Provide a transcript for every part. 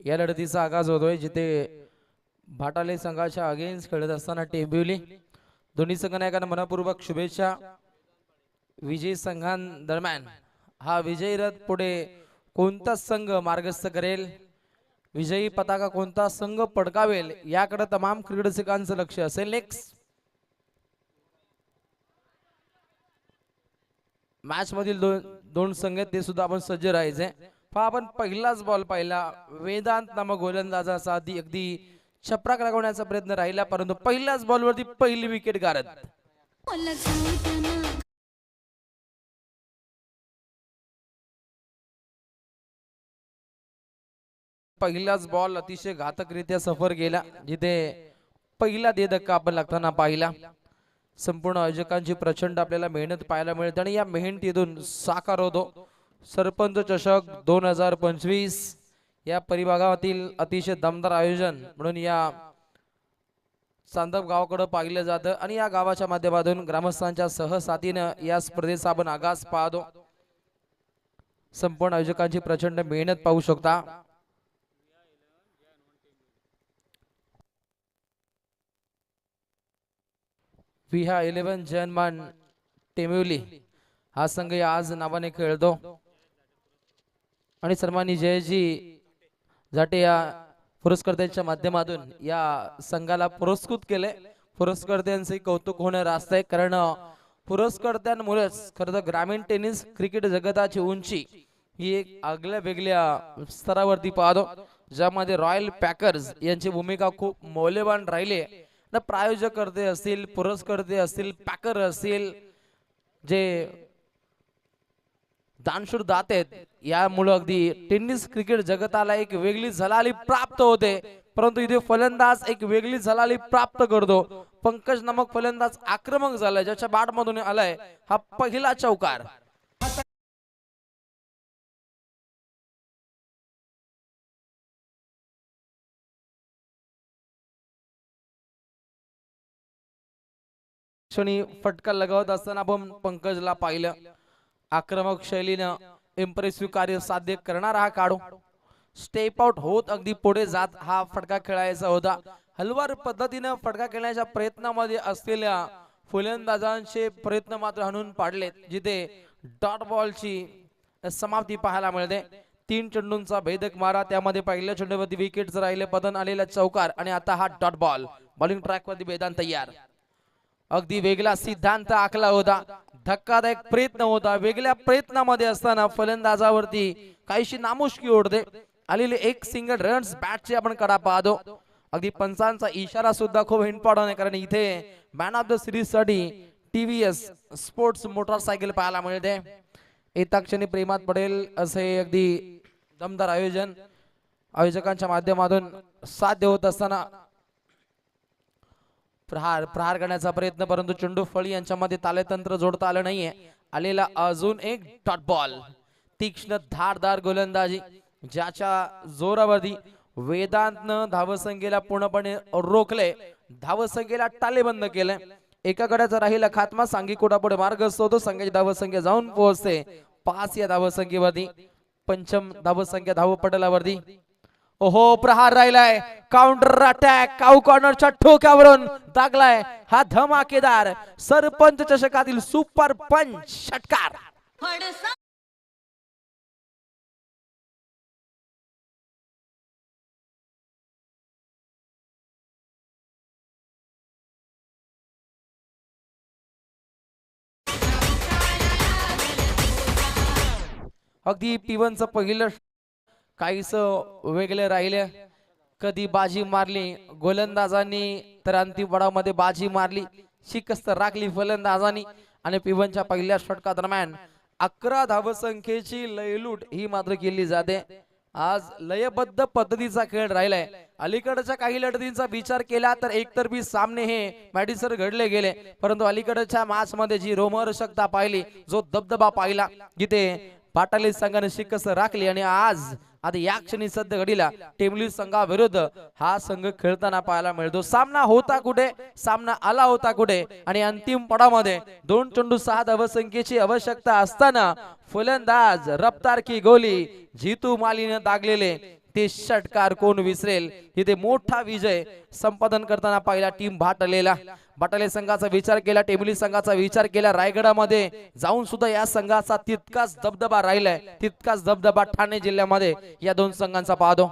या लढतीचा आगाज होतोय जिथे भाटाले संघाच्या अगेन्स्ट खेळत असताना टेंबिवली दोन्ही संघनायकांना मनपूर्वक शुभेच्छा। विजयी संघांदरम्यान हा विजयी रथ पुढे कोणता संघ मार्गस्थ करेल, विजयी पताका कोणता संघ पडकावेल याकडे तमाम क्रीडा रसिकांचं लक्ष असेल। नेक्स्ट मॅच मधील दोन संघ ते सुद्धा आपण सज्ज राहायचे। पहा आपण पहिलाच बॉल पाहिला, वेदांत नामक गोलंदाजाचा अगदी छपराक लागवण्याचा प्रयत्न राहिला, परंतु पहिल्याच बॉलवरती पहिली विकेट गारद। पहिलाच बॉल अतिशय घातकरित्या सफर गेला, जिथे पहिला धक्का आपण लागताना पाहिला। संपूर्ण आयोजकांची प्रचंड आपल्याला मेहनत पाहायला मिळते आणि या मेहनतीतून साकार होतो सरपंच चषक 2025। या परिभागातील अतिशय दमदार आयोजन म्हणून या चांदप गावाकडे पाहिलं जातं आणि या गावाच्या माध्यमातून ग्रामस्थांच्या सहसाथीनं या स्पर्धेचा आपण आगाज पाहतो। संपूर्ण आयोजकांची प्रचंड मेहनत पाहू शकता। विहा 11 जनमान टेंबिवली हा संघ आज नावाने खेळतो आणि सन्माननीय जयजी जाटे या पुरस्कर्त्यांच्या माध्यमातून या संघाला पुरस्कृत केले। पुरस्कर्त्यांचे कौतुक होणं रास्त आहे, कारण पुरस्कर्त्यांमुळेच खरं तर ग्रामीण टेनिस क्रिकेट जगताची उंची ही एक आगळ्या वेगळ्या स्तरावरती पाहतो, ज्यामध्ये रॉयल पॅकर्स यांची भूमिका खूप मौल्यवान राहिली ना। प्रायोजक करते असतील, पुरस्कर्ते असतील, पॅकर असतील, जे दानशूर दाते आहेत, यामुळे अगदी टेनिस क्रिकेट जगताला एक वेगळी झलाली प्राप्त होते। परंतु इथे फलंदाज एक वेगळी झलाली प्राप्त करतो। पंकज नामक फलंदाज आक्रमक झालाय, ज्याच्या बॅट मधून आलाय हा पहिला चौकार। फटका लगावत असताना आपण पंकजला पाहिलं, आक्रमक शैलीनं इम्प्रेसिव्ह कार्य साध्य करणारा हा काढू स्टेप आउट होत अगदी पुढे जात हा फटका खेळायचा होता। हलवार पद्धतीने फटका खेळण्याच्या प्रयत्नामध्ये असलेल्या फलंदाजांचे प्रयत्न मात्र हाणून पाडलेत, जिथे डॉट बॉलची समाप्ती पाहायला मिळते। 3 चेंडूंचा भेदक मारा, त्यामध्ये पहिल्या चेंडूवरती विकेट राहिले, पतन आलेला चौकार आणि आता हा डॉट बॉल। बॉलिंग ट्रॅक वरती वेदांत तयार, अगदी वेगळा सिद्धांत आखला होता, धक्कादायक प्रयत्न होता। वेगळ्या प्रयत्नामध्ये असताना फलंदाजावरती काहीशी नामुष्की ओढते आलेले एक सिंगल रन्स बॅटचे आपण कडा पाहतो। अगदी पंचांचा इशारा सुद्धा खूप इम्पॉर्टंट आहे, कारण इथे मॅन ऑफ द सिरीज साठी टीव्हीएस स्पोर्ट्स मोटरसायकल पाहायला मिळते। येता क्षणी प्रेमात पडेल असे अगदी दमदार आयोजन आयोजकांच्या माध्यमातून साध्य होत असताना प्रहार करण्याचा प्रयत्न, परंतु चेंडू फळी यांच्यामध्ये तालेतंत्र जोडता आलं नाहीये। आलेला अजून एक डॉट बॉल, तीक्ष्ण धारदार गोलंदाजी, ज्याच्या जोरावरती वेदांतनं धावसंख्येला पूर्णपणे रोखले, धावसंख्येला टालेबंद केले। एका गड्याचा राहिला खात्मा, सांगी कोटापुढे मार्ग असतो, संघाची धावसंख्या जाऊन पोहोचते 5 या धावसंख्येवरती, पंचम धावसंख्या धावपटलावरती। ओहो, प्रहार राहिलाय, काउंटर अटॅक, काऊ कॉर्नरच्या ठोक्यावरून दागलाय हा धमाकेदार सरपंच चषकातील सुपर पंच षटकार। अगदी पिवनचं पहिलं काहीच वेगळे राहिले, कधी बाजी मारली गोलंदाजांनी तर अंतिम पडावामध्ये बाजी मारली, शिकस्त राखली फलंदाजांनी आणि पिवनच्या पहिल्या षटका दरम्यान 11 धावसंख्येची लयलूट ही मात्र केली जाते। आज लयबद्ध पद्धतीचा खेळ राहिलाय। अलीकडच्या काही लढतींचा विचार केला तर एकतर्फी सामने हे मॅडिसर घडले गेले, परंतु अलीकडच्या मॅच मध्ये जी रोमहर्षकता पाहिली, जो दबदबा पाहिला, जिथे पाटाली संघाने शिकस्त राखली आणि आज आता या क्षणी सध्या घडीला टेंबिवली संघाविरुद्ध हा संघ खेळताना पाहायला मिळतो। सामना होता कुठे, सामना आला होता कुठे आणि अंतिम पडावामध्ये 2 चेंडू 6 धावसंख्येची आवश्यकता असताना फलंदाज रफ्तार की गोली जीतू मालीने दागलेले ते षटकार कोण विसरेल. इथे मोठा विजय संपादन करताना पाहिला टीम भाटले संघाचा विचार केला, टेंभुर्णी संघाचा विचार केला. रायगडामध्ये जाऊन सुद्धा या संघाचा तितकाच दबदबा राहिलाय, तितकाच दबदबा ठाणे जिल्ह्यामध्ये या दोन संघांचा पाहतो.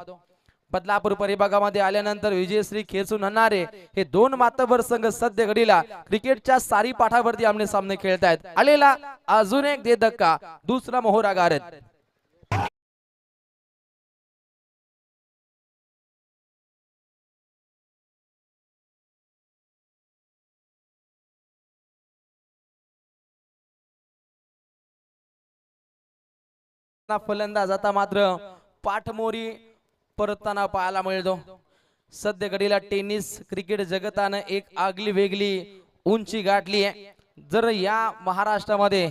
बदलापूर परिभागामध्ये आल्यानंतर विजयश्री खेचून आणणारे हे दोन मातबर संघ सध्या घडीला क्रिकेटच्या सारी पाठावरती आमने सामने खेळतायत. आलेला अजून एक दे धक्का, दुसरा मोहरा गारद. फलंदाज आता मात्र पाठमोरी परतताना पाहायला मिळतो. सध्या घडीला टेनिस क्रिकेट जगतानं एक आगली वेगळी उंची गाठली आहे. जर या महाराष्ट्रामध्ये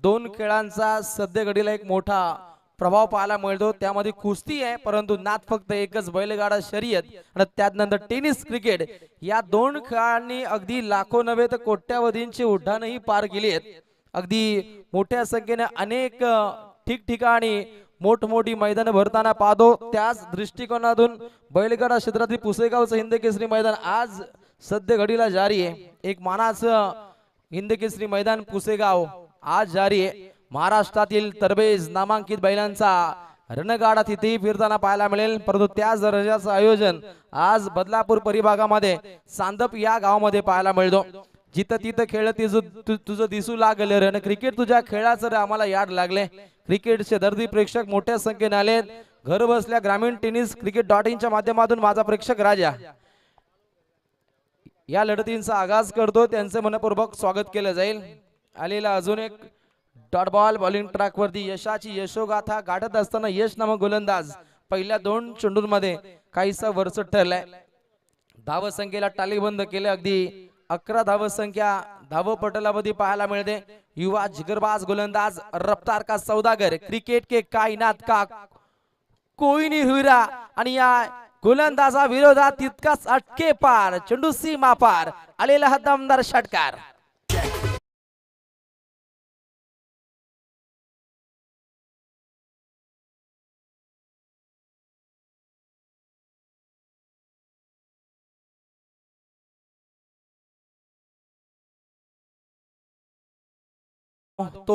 दोन खेळांचा सध्या घडीला एक मोठा प्रभाव पाहायला मिळतो, त्यामध्ये कुस्ती आहे परंतु नाद फक्त एकच, बैलगाडा शर्यत आणि त्यानंतर टेनिस क्रिकेट. या दोन खेळांनी अगदी लाखो नव्हे तर कोट्यावधींची उड्डाणही पार केली आहेत. अगदी मोठ्या संख्येने अनेक ठिकठिकाणी मोठमोठी मैदान भरताना पाहतो. त्याच दृष्टिकोनातून बैलगाडा क्षेत्रातील पुसेगावचं हिंद केसरी मैदान आज सध्या घडीला जारी आहे. एक मानाचं हिंद केसरी मैदान पुसेगाव आज जारी आहे. महाराष्ट्रातील तरबेज नामांकित बैलांचा रणगाडा तिथेही फिरताना पाहायला मिळेल, परंतु त्याच दर्जाचं आयोजन आज बदलापूर परिभागामध्ये सांदप या गावामध्ये पाहायला मिळतो. जिथं तिथं खेळ तुझं दिसू लागले रण क्रिकेट, तुझ्या खेळाचं रे आम्हाला याड लागले. क्रिकेटचे दर्दी प्रेक्षक मोठ्या संख्येने आलेत. घर बसल्या ग्रामीण टेनिस .in च्या माध्यमातून माझा प्रेक्षक राजा या लढतींचा आगाज करतो, त्यांचे मनपूर्वक स्वागत केलं जाईल. आलेला अजून एक डॉट बॉल बॉलिंग ट्रॅक वरती यशाची यशोगाथा गाठत असताना यश नामक गोलंदाज पहिल्या दोन चेंडूंमध्ये काहीसा वरचढ ठरलाय. धावसंख्येला टालीबंद केले, अगदी 11 धावसंख्या धावपटलावधी पाहायला मिळते. युवा जिगरबाज गोलंदाज रफ्तार का सौदागर, क्रिकेट के कायनात का कोई नहीं हुईरा, आणि या गोलंदाजा विरोधात तितकाच अटके पार, चेंडू सीमा पार, आलेला हा दमदार षटकार.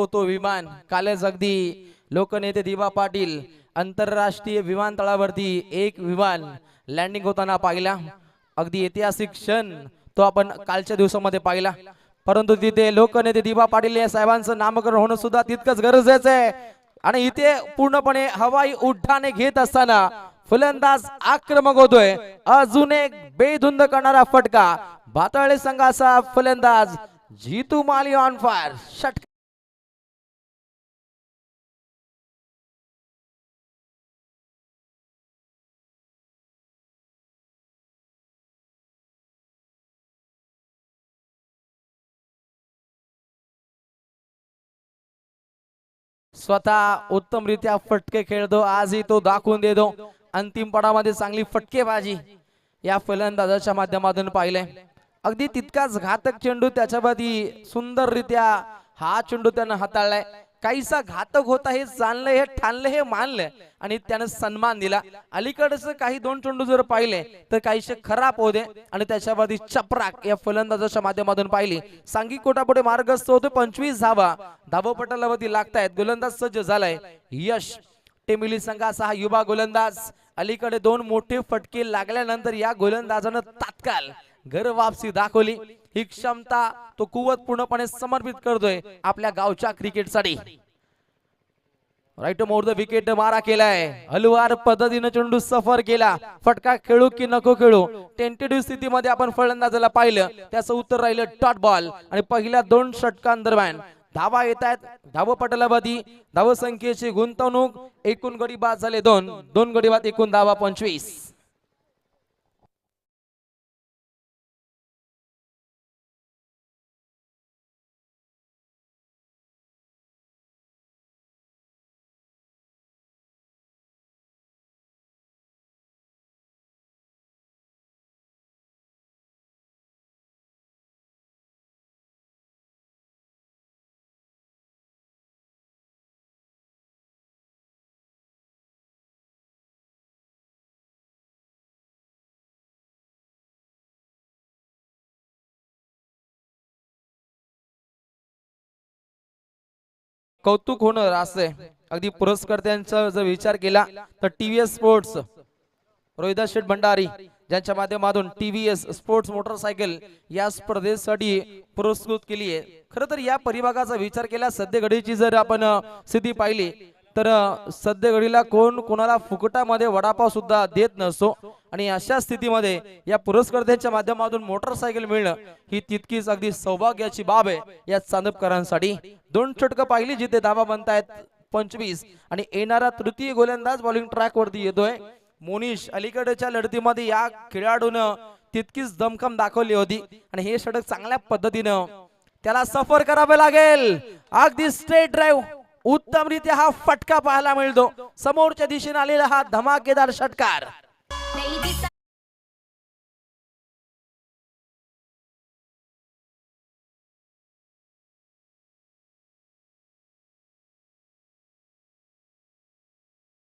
तो विमान कालच अगदी लोकनेते दिवा पाटील आंतरराष्ट्रीय विमानतळावरती एक विमान लँडिंग होताना पाहिला. अगदी ऐतिहासिक क्षण तो आपण कालच्या दिवसामध्ये पाहिला, परंतु तिथे लोकनेते दिवा पाटील या साहेबांचं नामकरण होणं सुद्धा तितकंच गरजेचं आहे. आणि इथे पूर्णपणे हवाई उड्डाणे घेत असताना फलंदाज आक्रमक होतोय. अजून एक बेधुंद करणारा फटका, भातळे संघाचा फलंदाज जीतू माली ऑन फायर. षटकार स्वतः उत्तमरित्या फटके खेळतो, आजही तो दाखवून देतो. अंतिम पडामध्ये चांगली फटकेबाजी या फलंदाजाच्या माध्यमातून पाहिले. अगदी तितकाच घातक चेंडू त्याच्यावरती सुंदररित्या हा चेंडू त्यानं हाताळलाय. काहीसा घातक होता हे जाणलं, हे ठाणलं, हे मानलं आणि त्यानं सन्मान दिला. अलीकडचं काही दोन चेंडू जर पाहिले तर काहीशे खराब होते आणि त्याच्यावरती चपराक या फलंदाजाच्या माध्यमातून पाहिली. सांघिक कोटापुढे मार्गस्थ होतो. 25 धावा धावपटलावरती लागतायत. गोलंदाज सज्ज झालाय यश. टेंभुर्णी संघाचा हा युवा गोलंदाज अलीकडे दोन मोठे फटके लागल्यानंतर या गोलंदाजानं तात्काळ घर वापसी दाखवली. ही क्षमता तो कुवत पूर्णपणे समर्पित करतोय आपल्या गावच्या क्रिकेटसाठी. राईट मोर द विकेट मारा केलाय. हलवार पद्धतीने चेंडू सफर केला. फटका खेळू की नको खेळू, टेंटेटिव्ह स्थितीमध्ये आपण फलंदाजाला पाहिलं, त्याचं उत्तर राहिलं डॉट बॉल. आणि पहिल्या दोन षटकांदरम्यान धावा येत आहेत. धावपटलावरती धावसंख्येची गुंतवणूक, एकूण गडी बाद झाले 2 गडी बाद, एकूण धावा 25. कौतुक होणं असते. अगदी पुरस्कर्त्यांचा जर विचार केला तर TVS स्पोर्ट्स रोहिदास शेठ भंडारी ज्यांच्या माध्यमातून TVS स्पोर्ट्स मोटरसायकल या स्पर्धेसाठी पुरस्कृत केली आहे. खरं तर या परिभागाचा विचार केला सध्या घडीची जर आपण स्थिती पाहिली तर सध्या घडीला कोण कोणाला फुकटामध्ये वडापाव सुद्धा देत नसतो आणि अशा स्थितीमध्ये या पुरस्कर्त्यांच्या माध्यमातून मोटरसायकल मिळणं ही तितकीच अगदी सौभाग्याची बाब आहे या चांदपकरांसाठी. 2 षटकं पाहिली जिथे धावा बनतायत 25 आणि येणारा तृतीय गोलंदाज बॉलिंग ट्रॅक वरती येतोय. मोनिश अलीकडच्या लढतीमध्ये या खेळाडूनं तितकीच दमखम दाखवली होती आणि हे षटक चांगल्या पद्धतीनं त्याला सफर करावे लागेल. अगदी स्ट्रेट ड्राईव्ह उत्तमरित्या हा फटका पाहायला मिळतो. समोरच्या दिशेने आलेला हा धमाकेदार षटकार.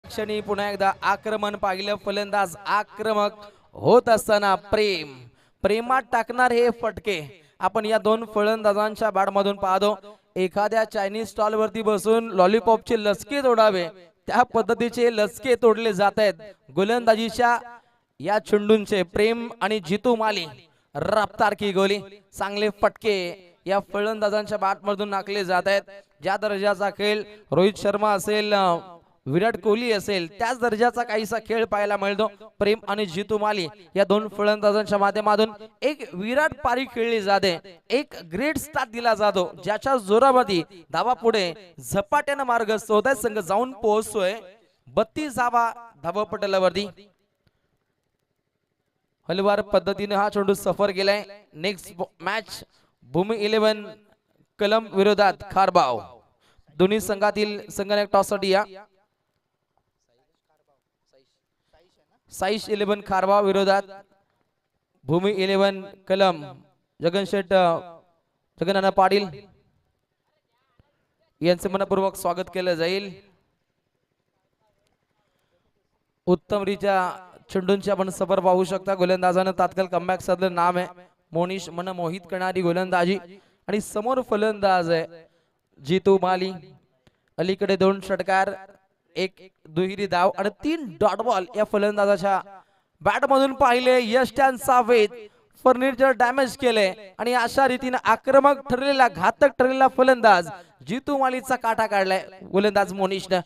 क्षणी पुन्हा एकदा आक्रमण पाहिलं. फलंदाज आक्रमक होत असताना प्रेमात टाकणार हे फटके आपण या 2 फलंदाजांच्या बॅटमधून पाहतो. एखाद्या चायनीज स्टॉल वरती बसून लॉलीपॉपचे लचके तोडावे त्या पद्धतीचे लचके तोडले जात आहेत. गोलंदाजीच्या या चेंडूंचे प्रेम आणि जितू माली रफ्तार की गोली चांगले फटके या फलंदाजांच्या बॅटमधून नाकले जात आहेत. ज्या दर्जाचा खेळ रोहित शर्मा असेल विराट कोहली असेल त्याच दर्जाचा काहीसा खेळ पाहायला मिळतो. प्रेम आणि जितू माली या 2 फलंदाजांच्या माध्यमातून एक विराट पारी खेळली जाते. एक ग्रेट स्टार्ट दिला जातो ज्याच्या जोरावरती धावा पुढे झपाट्याने मार्गस्थ होत आहे. संघ जाऊन पोहोचतोय 32 धावा धावपटलावरती. हलवार पद्धतीने हा चेंडू सफर केलाय. नेक्स्ट मॅच भूमी 11 कलम विरोधात खारबाव. दोन्ही संघातील संघनायक टॉससाठी या. साईश 11 खारबाव विरोधात भूमी 11 कलम. जगनाना पाटील यांचे मनपूर्वक स्वागत केलं जाईल. उत्तमरित्या चेंडूंची आपण सफर पाहू शकता. गोलंदाजानं तात्काळ कमबॅक साधलं. नाम आहे मोनिश. मन मोहित करणारी गोलंदाजी आणि समोर फलंदाज आहे जितू माली. अलीकडे 2 षटकार 1 दुहेरी धाव आणि 3 डॉट बॉल या फलंदाजाच्या बॅट मधून पाहिले. यष्ट्यान सावेद फर्निचर डॅमेज केले आणि अशा रीतीने आक्रमक ठरलेला घातक ठरलेला फलंदाज जितू मालीचा काटा काढलाय गोलंदाज मोनिशने.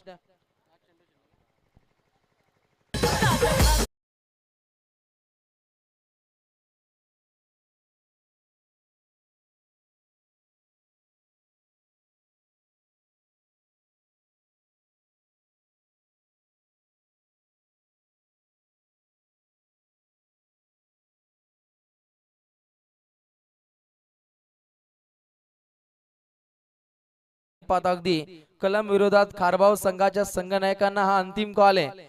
अगदी कलम विरोधात खारबाव संघाच्या संघनायकांना हा अंतिम कॉल आहे.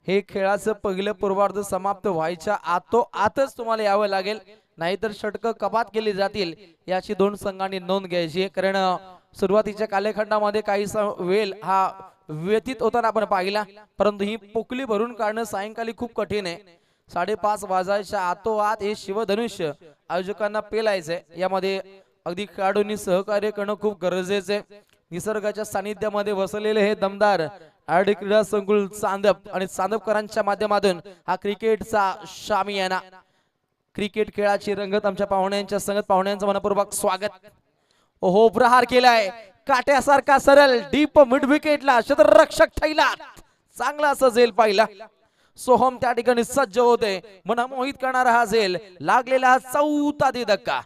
हे खेळाचं पहिलं पूर्वार्ध समाप्त व्हायच्या आतच तुम्हाला यावं लागेल नाहीतर षटक कपात केली जातील याची 2 संघांनी नोंद घ्यायची आहे. कारण सुरुवातीच्या कालखंडामध्ये काही वेळ हा व्यतीत होताना आपण पाहिला परंतु ही पोकली भरून काढणं सायंकाळी खूप कठीण आहे. 5:30 वाजायच्या आतोआत हे शिवधनुष्य आयोजकांना पेलायचंय. यामध्ये अगदी खेळाडूंनी सहकार्य करणं खूप गरजेचं आहे. निसर्गाच्या सानिध्यामध्ये वसलेले हे दमदार आरडी क्रीडा संकुल चांदप आणि चांदपकरांच्या माध्यमातून हा क्रिकेटचा शामियाना. क्रिकेट खेळाची रंगत आमच्या पाहुण्यांच्या संगत पाहुण्यांचं मनपूर्वक स्वागत. ओहो प्रहार केलाय काट्यासारखा सरळ डीप मिड विकेटला क्षेत्ररक्षक थैला चांगला असा झेल पाहिला. सोहम त्या ठिकाणी सज्ज होते. मनमोहित करणारा हा झेल लागलेला हा 4था धक्का.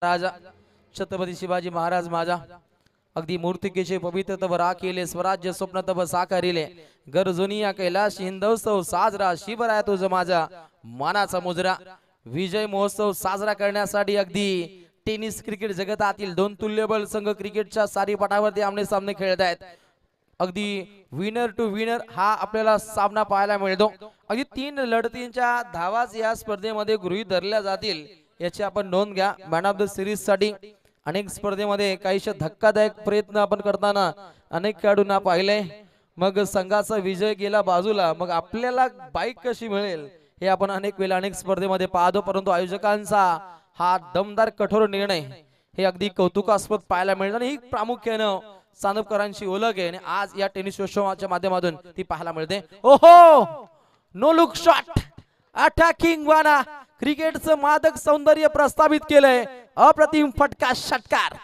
राजा छत्रपती शिवाजी महाराज माझा अगदी मूर्तिकेचे पवित्र तब राखिले स्वराज्य स्वप्न तब साकारिले गरजुनिया कैलाश हिंदोत्सव साजरा शिवराय तुझ माझा मानाचा मुजरा. विजय महोत्सव साजरा करण्यासाठी अगदी टेनिस क्रिकेट जगतातील 2 तुल्यबळ संघ क्रिकेटच्या सारी पटावरती आमने सामने खेळत आहेत. अगदी विनर टू विनर हा आपल्याला सामना पाहायला मिळतो. अगदी 3 लढतींच्या धावाच या स्पर्धेमध्ये गृहीत धरल्या जातील याची आपण नोंद घ्या. मॅन ऑफ द सिरीज साठी अनेक स्पर्धेमध्ये काहीशे धक्कादायक प्रयत्न आपण करताना अनेक खेळाडूंना पाहिले. मग संघाचा विजय गेला बाजूला, मग आपल्याला बाईक कशी मिळेल हे आपण अनेक वेळा अनेक स्पर्धेमध्ये पाहतो. परंतु आयोजकांचा हा दमदार कठोर निर्णय हे अगदी कौतुकास्पद पाहायला मिळतं आणि ही प्रामुख्यानं चांदोबकरांची ओळख आहे आणि आज या टेनिस शोच्या माध्यमातून ती पाहायला मिळते. ओहो, नो लुक शॉट, अटॅकिंग वाना, क्रिकेटचं मादक सौंदर्य प्रस्थापित केलंय. अप्रतिम फटका, षटकार.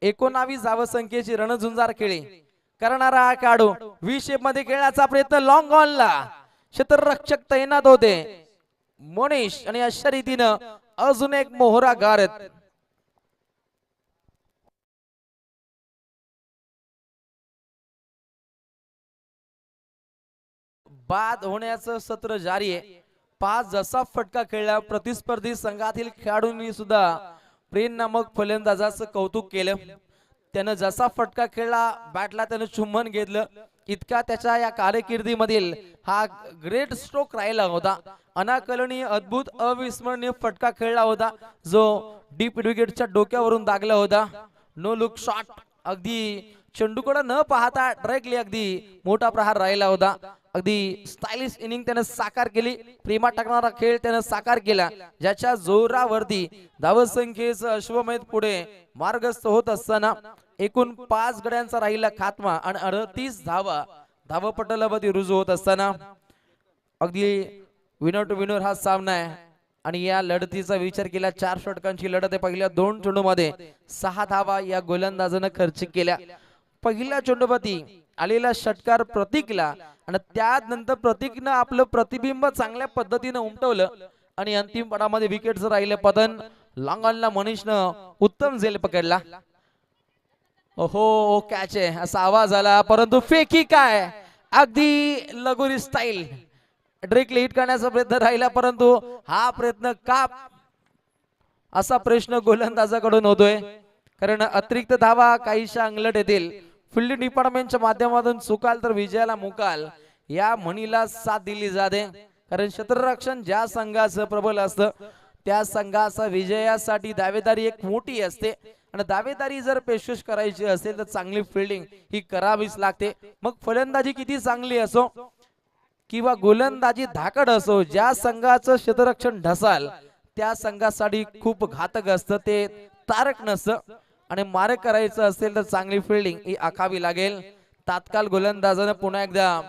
एकोणावीस धावसंख्येची रणझुंजार खेळी करणारा हा खेळाडू व्ही शेप मध्ये खेळण्याचा प्रयत्न, लॉंग ऑनला क्षेत्ररक्षक तैनात होते मोनिश आणि अशा रीतीनं अजून एक मोहरा गारत. बाद होण्याचं सत्र जारी आहे. 5 जसा फटका खेळला प्रतिस्पर्धी संघातील खेळाडूंनी सुद्धा प्रेम नामक फलंदाजाचं कौतुक केलं. त्यानं जसा फटका खेळला बॅटला त्यानं चुंबन घेतलं. इतका त्याच्या या कारकिर्दीमधील हा ग्रेट स्ट्रोक राहिला होता. अनाकलनीय, अद्भुत, अविस्मरणीय फटका खेळला होता जो डीप विकेटच्या डोक्यावरून दागला होता. नो लुक शॉट, अगदी चेंडूकडे न पाहता डायरेक्टली अगदी मोठा प्रहार राहिला होता. अगदी स्टायलिश इनिंग त्यानं साकार केली. प्रेमात टाकणारा खेळ त्यानं साकार केला, ज्याच्या जोरावरती धावसंख्येचं अश्वमेध पुढे मार्गस्थ होत असताना एकूण 5 गड्यांचा राहिला खात्मा आणि 38 धावा धावपटलावरती रुजू होत असताना अगदी विनर टू विनर हा सामना आहे. आणि या लढतीचा विचार केला, 4 षटकांची लढत आहे. पहिल्या 2 चेंडूमध्ये 6 धावा या गोलंदाजानं खर्च केल्या. पहिल्या चेंडूवरती आलेला षटकार प्रतीकला आणि त्यानंतर प्रतीकनं आपलं प्रतिबिंब चांगल्या पद्धतीने उमटवलं आणि अंतिम पडामध्ये विकेटचं राहिलं पतन. लॉंगॉनला मनीषनं उत्तम झेल पकडला. ओहो, कॅच आहे असा आवाज आला, परंतु फेकी काय, अगदी लगोरी स्टाईल डायरेक्टली हिट करण्याचा प्रयत्न राहिला, परंतु हा प्रयत्न का असा प्रश्न गोलंदाजाकडून होतोय. कारण अतिरिक्त धावा काहीशा अंगलट येतील. फिल्डिंग डिपार्टमेंटच्या माध्यमातून चुकाल तर विजयाला मुकाल या म्हणीला साथ दिली जाते. कारण क्षेत्ररक्षण ज्या संघाचं प्रबल असतं त्या संघाचा विजयासाठी दावेदारी एक मोठी असते आणि दावेदारी जर पेशकश करायची असेल तर चांगली फिल्डिंग ही करावीच लागते. मग फलंदाजी किती चांगली असो किंवा गोलंदाजी धाकड असो, ज्या संघाचं क्षेत्ररक्षण ढसाल त्या संघासाठी खूप घातक असतं, ते तारक नसतं. आणि मारक करायचं असेल तर चांगली फिल्डिंग ही आखावी लागेल. तात्काळ गोलंदाजानं पुन्हा एकदा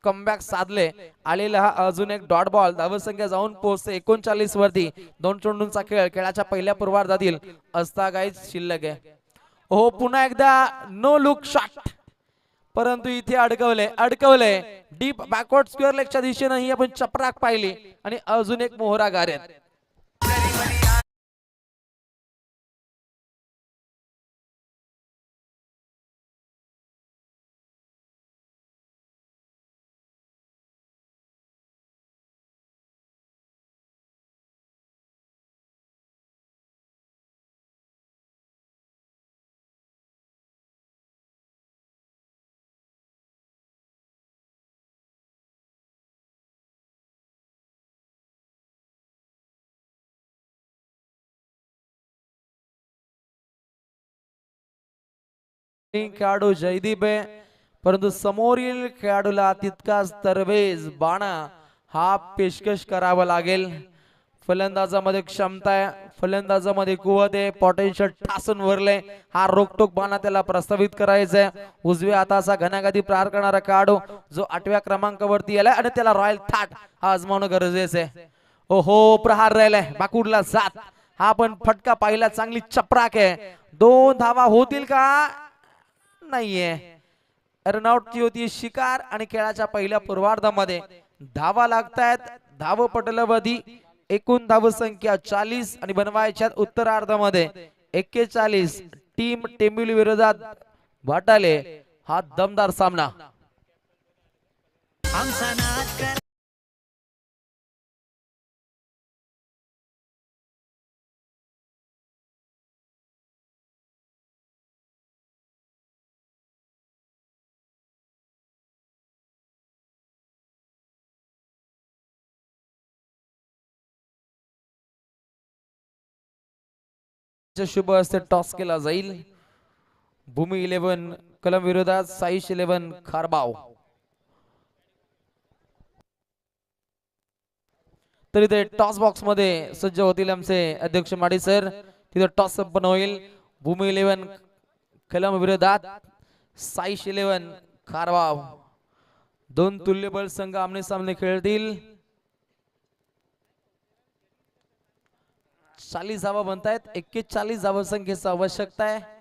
कमबॅक साधले. आलेला हा अजून एक डॉट बॉल, धावसंख्या जाऊन पोहोचते 39 वरती. 2 चेंडूंचा खेळ खेळाच्या पहिल्या पूर्वार्धातील अस्तागायत शिल्लक आहे. हो, पुन्हा एकदा नो लुक शॉट, परंतु इथे अडकवले डीप बॅकवर्ड स्क्वेअर लेगच्या दिशेने ही आपण चपराक पाहिली आणि अजून एक मोहरा गारेत. खेळाडू जयदीप आहे, परंतु समोरील खेळाडूला तितकाच तरवेज बाणा हा पेशकश करावा लागेल. फलंदाजामध्ये क्षमता आहे, फलंदाजामध्ये कुवत आहे, पोटेन्शियल ठासून भरले. हा रोकटोक बाणा त्याला प्रस्तावित करायचा आहे. उजव्या हाताचा घणाघाती प्रहार करणारा खेळाडू जो 8व्या क्रमांकावरती आलाय आणि त्याला रॉयल थाट हा आजमावणं गरजेचं आहे. ओहो, प्रहार राहिलाय, बाकुडला जात. हा पण फटका पाहिला, चांगली चपराक आहे. 2 धावा होतील का, नाहीये. रनआउटची होती शिकार आणि खेळाच्या पहिल्या पूर्वार्धामध्ये धावा लागतायत. धाव पटलावधी एकूण धावसंख्या 40 आणि बनवायच्या उत्तरार्धामध्ये 41. टीम टेंबिवली विरोधात वाटाले हा दमदार सामना. शुभ हस्ते टॉस केला जाईल. भूमी 11 कलम विरोधात साईश 11 खारबाव. तरी ते टॉस बॉक्स मध्ये सज्ज होतील आमचे अध्यक्ष माडी सर. तिथे टॉस संपन्न होईल. भूमी 11 कलम विरोधात साईश 11 खारबाव. दोन तुल्यबळ संघ आमने सामने खेळतील. 40 धावा बनतायत. 41 धावा संख्येची आवश्यकता आहे.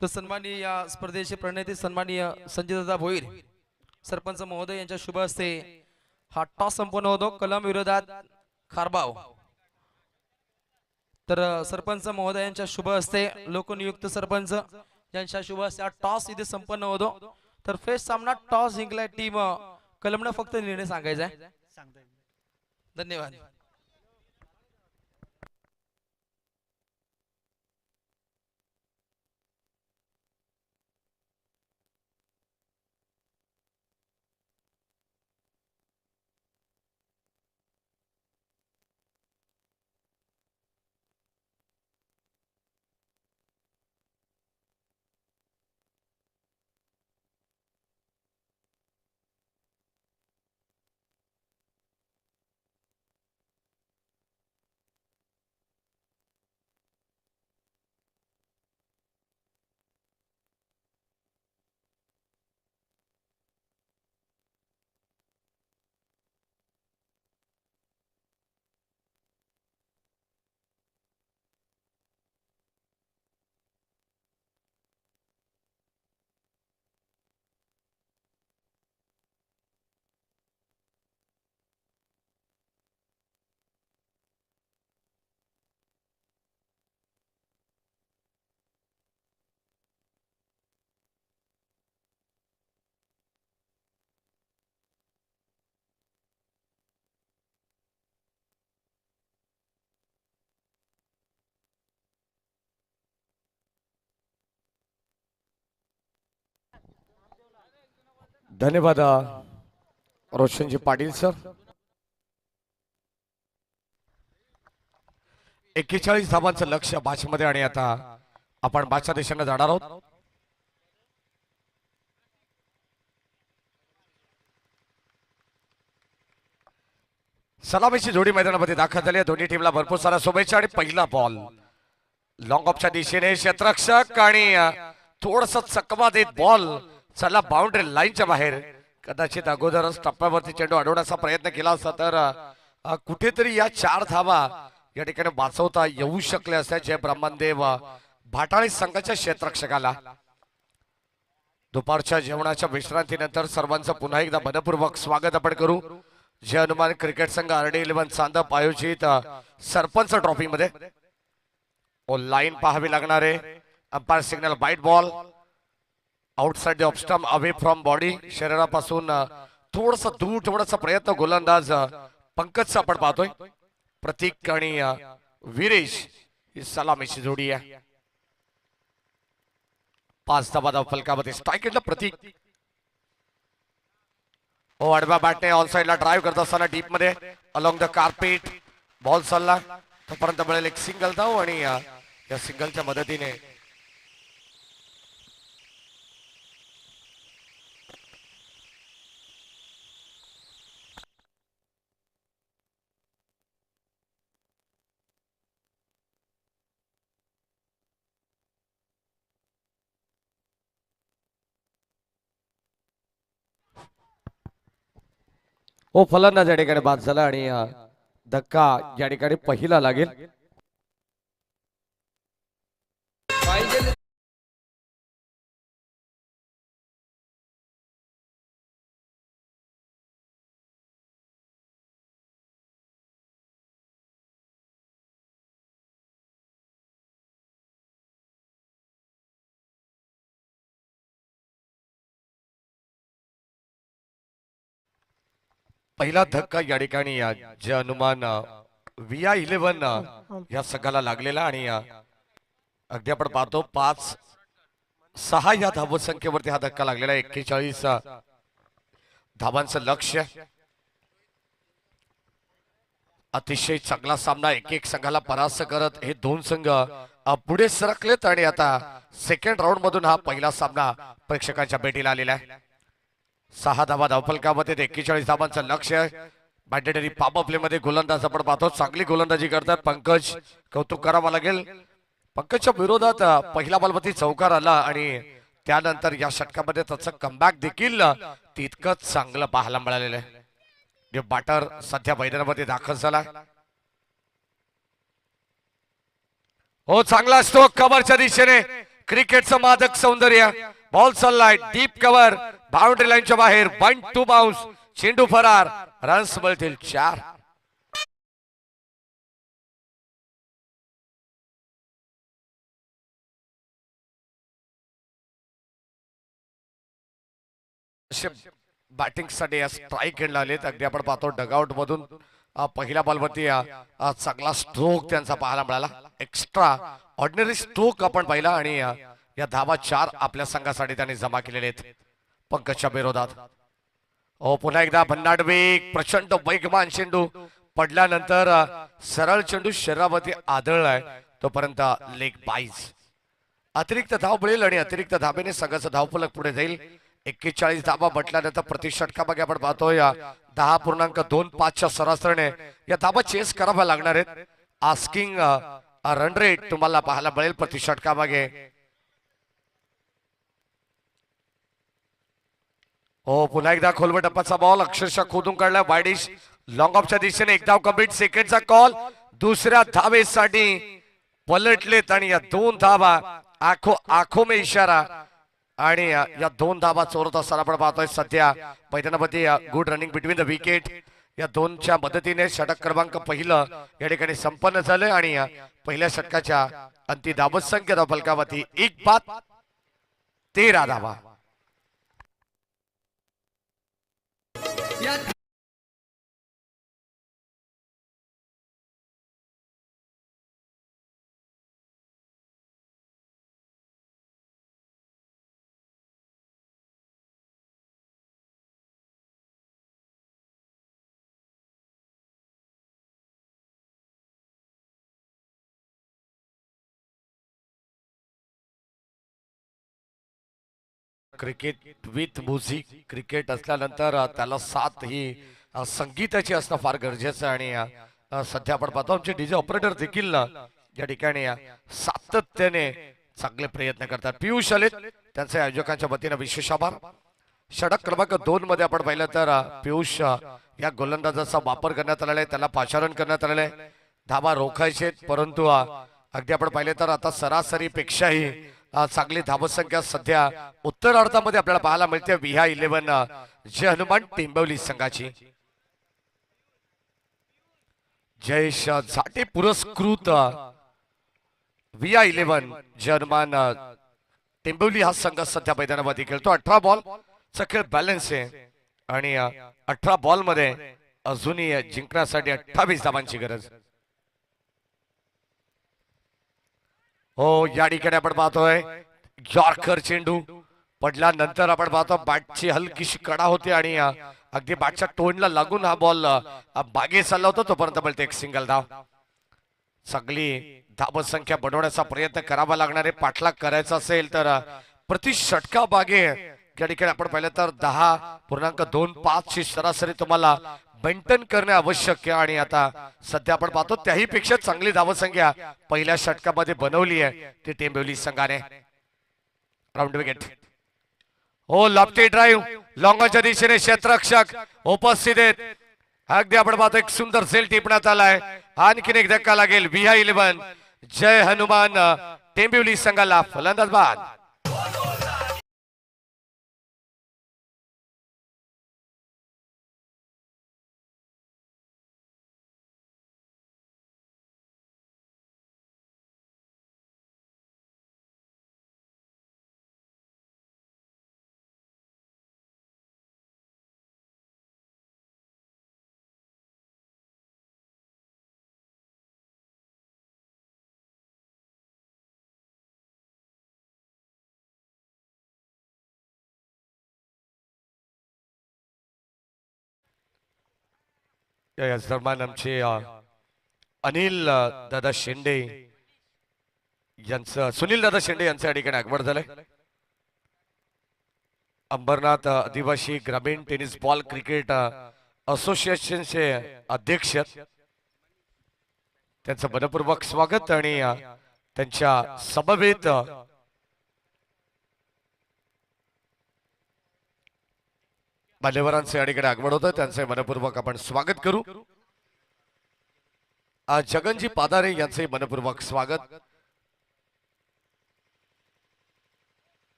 तर सन्माननीय या स्पर्धेचे प्रणेते सन्माननीय संजयदादा भोईर सरपंच महोदय यांच्या शुभ हस्ते हा टॉस संपन्न होतो. कलम विरोधात खारबाव. तर सरपंच महोदयांच्या शुभ हस्ते लोकनियुक्त सरपंच यांच्या शुभ हस्ते हा टॉस इथे संपन्न होतो. तर फेस सामना टॉस जिंकलाय टीम कलमनं. फक्त निर्णय सांगायचा आहे. धन्यवाद. धन्यवाद रोशनजी पाटील सर. 41 धावांचं लक्ष बाचमध्ये आणि आता आपण बाच्या दिशेने जाणार आहोत. सलामीची जोडी मैदानामध्ये दाखल झाली. दोन्ही टीमला भरपूर सारा शुभेच्छा. आणि पहिला बॉल लॉंग ऑफच्या दिशेने क्षेत्ररक्षक आणि थोडस चकमा देत बॉल चला बाउंड्री लाईनच्या बाहेर. कदाचित अगोदरच टप्प्यावरती चेंडू अडवण्याचा प्रयत्न केला असता तर कुठेतरी या 4 धावा या ठिकाणी वाचवता येऊ शकले असते. जय ब्रह्मदेव भाटाळी संघाच्या क्षेत्ररक्षकाला दुपारच्या जेवणाच्या विश्रांतीनंतर सर्वांचं पुन्हा एकदा मनपूर्वक स्वागत आपण करू. जय हनुमान क्रिकेट संघ RD11 चांदप आयोजित सरपंच ट्रॉफी मध्ये लाईन पाहावी लागणार आहे. Umpire signal wide ball outside the off stump away from body. शरीरापासून थोडस दूर ठेवण्याचा प्रयत्न गोलंदाज पंकजचा आपण पाहतोय. प्रतीक आणि वीरेश ही सलामीची जोडी आहे. 5 धावा धाव फलकामध्ये स्ट्राईक घेतला प्रतीक. हो आडव्या बॅटने ऑन साइडला ड्राईव्ह करत असताना डीप मध्ये अलॉंग द कार्पेट बॉल चालला तोपर्यंत मिळेल एक सिंगल धाव आणि या सिंगलच्या मदतीने हो फलंदाज या ठिकाणी बाद झाला आणि धक्का या ठिकाणी पहिला लागेल. पहिला धक्का या ठिकाणी जे अनुमान VI11 या संघाला लागलेला आणि अगदी आपण पाहतो 5-6 या धावसंख्येवरती हा धक्का लागलेला. 41 धावांचं लक्ष्य. अतिशय चांगला सामना. एक संघाला परास्त करत हे दोन संघ पुढे सरकलेत आणि आता सेकंड राऊंड मधून हा पहिला सामना प्रेक्षकांच्या भेटीला आलेला आहे. 6 धावा धावफलकामध्ये 41 धावांचं लक्ष्य. मॅन्डेटरी पॉप प्ले मध्ये गोलंदाज आपण पाहतो चांगली गोलंदाजी करतात पंकज, कौतुक करावं लागेल. पंकजच्या विरोधात पहिला बॉलवरती चौकार आला आणि त्यानंतर या षटकामध्ये त्याचं कमबॅक देखील तितकंच चांगलं पाहायला मिळालेलं आहे. बॅटर सध्या मैदानामध्ये दाखल झाला. हो चांगला असतो कव्हरच्या दिशेने क्रिकेटचं मादक सौंदर्य. बॉल चाललाय डीप कव्हर बाउंड्री लाईनच्या बाहेर. 1-2 बाउन्स. चेंडू फरार. रन्स मिळतील 4. बॅटिंग साठी स्ट्राईक खेळला आलेत. अगदी आपण पाहतो डगआउट मधून पहिल्या बॉलवरती चांगला स्ट्रोक त्यांचा पाहायला मिळाला. एक्स्ट्रा ऑर्डिनरी स्ट्रोक आपण पाहिला आणि या धावा 4 आपल्या संघासाठी त्यांनी जमा केलेले आहेत पंकजच्या विरोधात. हो पुन्हा एकदा भन्नाट वेग प्रचंड वेगवान चेंडू पडल्यानंतर सरळ चेंडू शरीरावरती आदळलाय तोपर्यंत लेग बाईज. अतिरिक्त धाव मिळेल आणि अतिरिक्त धावेने संघाचा धावफलक पुढे जाईल. 41 धावा म्हटल्यानंतर प्रति षटकामागे आपण पाहतोय 10.25च्या सरासरीने या धावा चेस कराव्या लागणार आहेत. आस्किंग रन रेट तुम्हाला पाहायला मिळेल प्रति षटकामागे. हो पुन्हा एकदा खोलवर टप्प्याचा बॉल अक्षरशः खोदून काढला. वाईडिश लॉंग ऑफच्या दिशेने एक धाव कंप्लीट. सेकंडचा कॉल. दुसऱ्या धावेसाठी पलटलेत आणि या 2 धावा आखो में इशारा आणि या 2 धावा चोरत असताना आपण पाहतोय सध्या मैदानामध्ये good running between the wicket. या 2च्या मदतीने षटक क्रमांक पहिलं या ठिकाणी संपन्न झालं आणि पहिल्या षटकाच्या अंतिम धावत संख्या धावफलकावरती 1 बाद 13 धावा. Cricket with music. क्रिकेट असल्यानंतर त्याला साथ ही संगीताची असणं फार गरजेचं आहे आणि सध्या आपण पाहतो आमचे डीजे ऑपरेटर देखील या ठिकाणी सातत्याने चांगले प्रयत्न करतात. पियुष आले त्यांचे आयोजकांच्या वतीने विशेष आभार. षटक क्रमांक 2 मध्ये आपण पाहिलं तर पियुष या गोलंदाजाचा वापर करण्यात आलेला आहे. त्याला पाचारण करण्यात आलेलं आहे. धावा रोखायचे परंतु अगदी आपण पाहिले तर आता सरासरीपेक्षाही चांगली धावसंख्या सध्या उत्तरार्धामध्ये आपल्याला पाहायला मिळते. VI11 जे हनुमान टेंबवली संघाची. जयेश झाटे पुरस्कृत VI11 जे हनुमान टेंबवली हा संघ सध्या मैदानामध्ये खेळतो. 18 बॉल चा खेळ बॅलन्स आहे आणि 18 बॉल मध्ये अजूनही जिंकण्यासाठी 28 धावांची गरज. हो या ठिकाणी आपण पाहतोय यॉर्कर चेंडू पडल्यानंतर आपण पाहतो बॅटची हलकीशी कडा होती आणि अगदी बॅटच्या तोंडला लागून हा बॉल बागे चालला होता, तोपर्यंत बोलते एक सिंगल धाव. सगळी धाव संख्या बनवण्याचा प्रयत्न करावा लागणार आहे. पाठलाग करायचा असेल तर प्रति षटका बागे या ठिकाणी आपण पाहिलं तर 10.25 ची सरासरी तुम्हाला मेंटेन करणे आवश्यक आहे. आणि आता सध्या आपण पाहतो त्याही पेक्षा चांगली धावसंख्या पहिल्या षटकामध्ये बनवली आहे ती टेंबिवली संघाने. Round wicket. हो, लॉफ्टी ड्राईव्ह लॉंगच्या दिशेने क्षेत्ररक्षक उपस्थित आहेत. अगदी आपण पाहतो एक सुंदर झेल टिपण्यात आलाय. आणखीन एक धक्का लागेल. VI11 जय हनुमान टेंबिवली संघाला फलंदाज बाद. याच दरम्यान आमचे अनिल दादा शेंडे यांचं सुनील दादा शेंडे यांचं या ठिकाणी आगमन झालंय. अंबरनाथ आदिवासी ग्रामीण टेनिस बॉल क्रिकेट असोसिएशनचे अध्यक्ष, त्यांचं मनपूर्वक स्वागत आणि त्यांच्या समवेत मान्यवरांचे या ठिकाणी आगमन होतं, त्यांचे मनपूर्वक आपण स्वागत करू. जगनजी पादारे यांचे मनपूर्वक स्वागत.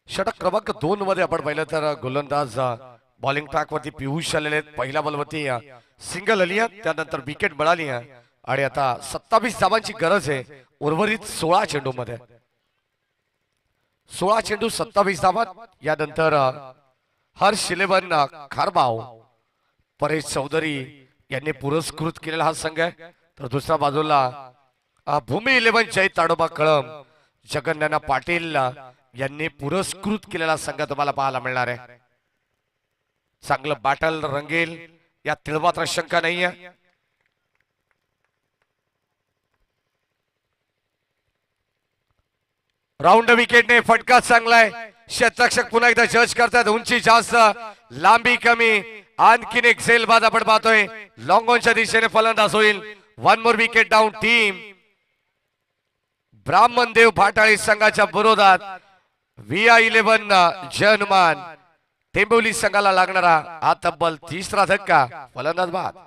षटक क्रमांक 2 मध्ये आपण पाहिलं तर गोलंदाज बॉलिंग ट्रॅक वरती पियुष आलेले आहेत. पहिल्या बॉल वरती सिंगल आली, त्यानंतर विकेट मिळाली आणि आता 27 धावांची गरज आहे उर्वरित 16 चेंडू मध्ये. 16 चेंडू 27 धावा. यानंतर हर्ष 11 खारबाव परेश चौधरी यांनी पुरस्कृत केलेला हा संघ आहे. तर दुसऱ्या बाजूला भूमी 11 जय ताडोबा कळम जगन्नाना पाटील यांनी पुरस्कृत केलेला संघ तुम्हाला पाहायला मिळणार आहे. चांगलं बॅटल रंगेल यात तिळमात्र शंका नाहीये. राऊंड विकेटने फटका चांगलाय. क्षेत्ररक्षक पुन्हा एकदा जज करतात. उंची जास्त, लांबी कमी. आणखीन एक झेल बाद आपण पाहतोय. लॉंग ऑनच्या दिशेने फलंदाज होईल. 1 more wicket down. Team Brahmandev Bhatali संघाच्या विरोधात VI11 जय हनुमान टेंबिवली संघाला लागणारा हा तब्बल 3रा धक्का. फलंदाज बाद.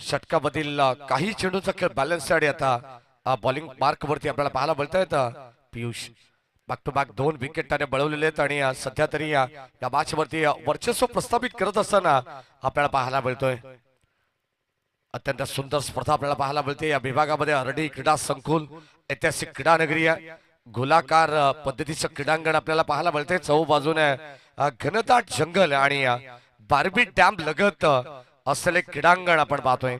षटकामधील काही चेंडूचा खेळ बॅलन्स आणि आता बॉलिंग मार्क वरती आपल्याला पाहायला मिळत पियुष बॅक टू बॅक 2 विकेटाने बळवलेले आहेत आणि सध्या तरी या मॅच वरती वर्चस्व प्रस्थापित करत असताना आपल्याला पाहायला मिळतोय. अत्यंत सुंदर स्पर्धा आपल्याला पाहायला मिळते या विभागामध्ये. अर्डी क्रीडा संकुल ऐतिहासिक क्रीडा नगरी आहे. गोलाकार पद्धतीचं क्रीडांगण आपल्याला पाहायला मिळते. चौ बाजूने घनदाट जंगल आणि बार्बी डॅम लगत असलेले क्रीडांगण आपण पाहतोय